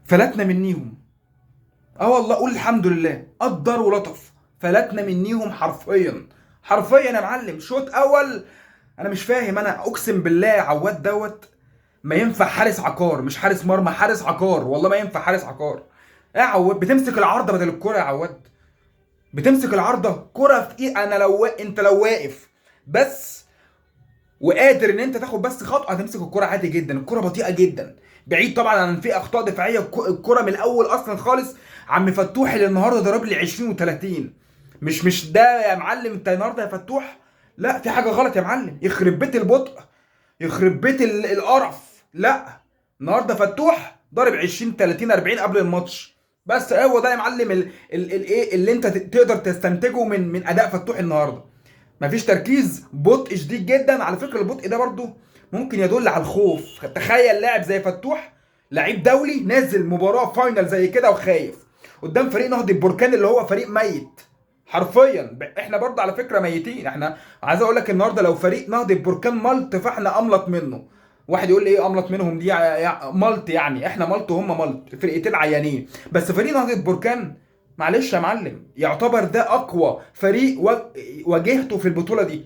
فلتنا منيهم. اه والله قول الحمد لله، قدر ولطف. فلتنا منيهم حرفيا. حرفيا يا معلم، شوط اول. انا مش فاهم، انا اقسم بالله عواد دوت ما ينفع حارس عقار، مش حارس مرمى، حارس عقار والله ما ينفع حارس عقار. ايه يا عواد، بتمسك العارضه بدل الكره يا عواد. بتمسك العارضه كره في ايه؟ انا لو انت لو واقف بس وقادر ان انت تاخد بس خطوه، هتمسك الكره عادي جدا. الكره بطيئه جدا، بعيد طبعا عن في اخطاء دفاعيه. الكره من الاول اصلا خالص. عم فتوح اللي النهارده ضرب لي 20 و30. مش ده يا معلم انت النهارده يا فتوح. لا، في حاجه غلط يا معلم، يخرب بيت البطء، يخرب بيت القرف. لا، النهارده فتوح ضارب 20 30 40 قبل الماتش. بس هو ده يا معلم الايه اللي انت تقدر تستنتجه من اداء فتوح النهارده. مفيش تركيز، بطء شديد جدا. على فكره البطء ده برضو ممكن يدل على الخوف. تخيل لاعب زي فتوح، لعيب دولي نازل مباراه فاينل زي كده وخايف قدام فريق نهضة البركان اللي هو فريق ميت حرفيا. احنا برضه على فكره ميتين. احنا عايز اقول لك النهارده لو فريق نهضة البركان ملط فاحنا املط منه. واحد يقول لي ايه املط منهم دي؟ ملط يعني احنا ملط وهم ملط، فرقتين عيانين. بس فريق نهضة البركان معلش يا معلم يعتبر ده اقوى فريق واجهته في البطوله دي.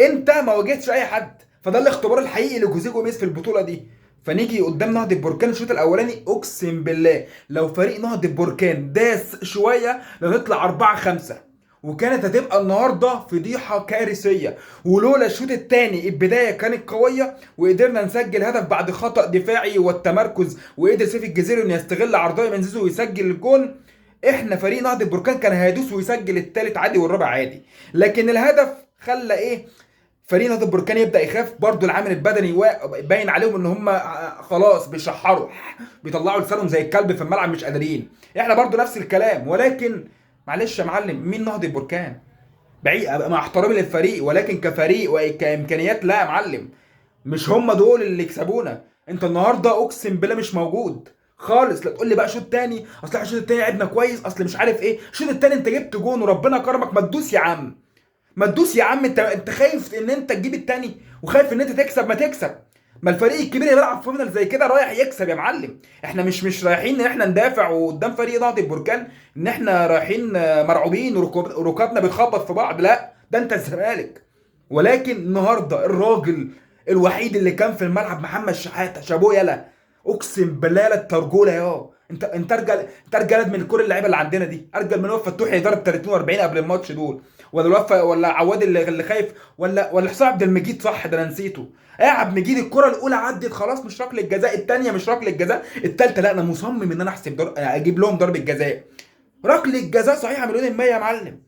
انت ما واجهتش اي حد، فده الاختبار الحقيقي لجوزيه جوميز في البطوله دي. فنيجي قدام نهضة بركان الشوط الاولاني، اقسم بالله لو فريق نهضة بركان داس شويه لنطلع 4-5، وكانت هتبقى النهارده فضيحه كارثيه. ولولا الشوط الثاني البدايه كانت قويه وقدرنا نسجل هدف بعد خطا دفاعي والتمركز، وقدر سيف الجزيري انه يستغل عرضيه من زيزو ويسجل الجون، احنا فريق نهضة بركان كان هيدوس ويسجل الثالث عادي والرابع عادي. لكن الهدف خلى ايه؟ فريق نهضة بركان يبدا يخاف. برضو العامل البدني باين عليهم ان هم خلاص بيشحروا، بيطلعوا لسانهم زي الكلب في الملعب مش قادرين. احنا برضو نفس الكلام. ولكن معلش يا معلم، مين نهضة بركان؟ بعيد مع احترامي للفريق، ولكن كفريق وكامكانيات لا يا معلم، مش هم دول اللي يكسبونا. انت النهارده اقسم بالله مش موجود خالص. لا تقول لي بقى شوط تاني، اصل احنا الشوط التاني لعبنا كويس، اصل مش عارف ايه. الشوط التاني انت جبت جون وربنا كرمك، ما تدوس يا عم، ما تدوس يا عم. انت خايف ان انت تجيب التاني وخايف ان انت تكسب، ما تكسب. ما الفريق الكبير اللي بيلعب في فاينل زي كده رايح يكسب يا معلم. احنا مش رايحين ان احنا ندافع وقدام فريق نهضة البركان ان احنا رايحين مرعوبين وركابنا بتخبط في بعض. لا، ده انت الزمالك. ولكن النهارده الراجل الوحيد اللي كان في الملعب محمد شحاته، شابوه يلا. اقسم بالله لا الترجوله يا انت ارجل، انت ارجل من كل اللعيبه اللي عندنا دي، ارجل من وفا فتوح يضرب 30 و40 قبل الماتش دول، ولا الوفا ولا عواد اللي خايف، ولا حسام عبد المجيد. صح ده انا نسيته. ايه يا عبد المجيد، الكره الاولى عدت خلاص مش ركله جزاء، الثانيه مش ركله جزاء، الثالثه لا انا مصمم ان انا اجيب لهم ضربه جزاء. ركله جزاء صحيحه مليون المية يا معلم.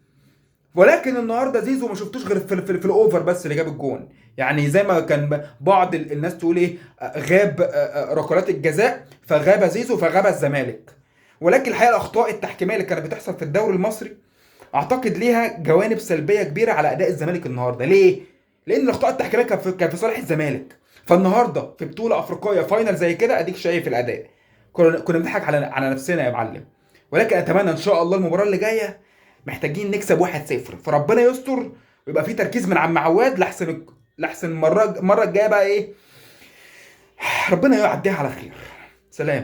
ولكن النهارده زيزو ما شفتوش غير في الاوفر بس اللي جاب الجون. يعني زي ما كان بعض الناس تقول ايه، غاب ركلات الجزاء فغاب زيزو فغاب الزمالك. ولكن الحقيقه الاخطاء التحكيميه اللي كانت بتحصل في الدوري المصري اعتقد ليها جوانب سلبيه كبيره على اداء الزمالك النهارده. ليه؟ لان الاخطاء التحكيميه كان في صالح الزمالك. فالنهارده في بطوله افريقيه فاينل زي كده اديك شايف الاداء. كنا بنضحك على نفسنا يا معلم. ولكن اتمنى ان شاء الله المباراه اللي جايه محتاجين نكسب 1-0، فربنا يستر ويبقى في تركيز من عم عواد لحسن المره الجايه بقى ايه، ربنا يعديها على خير. سلام.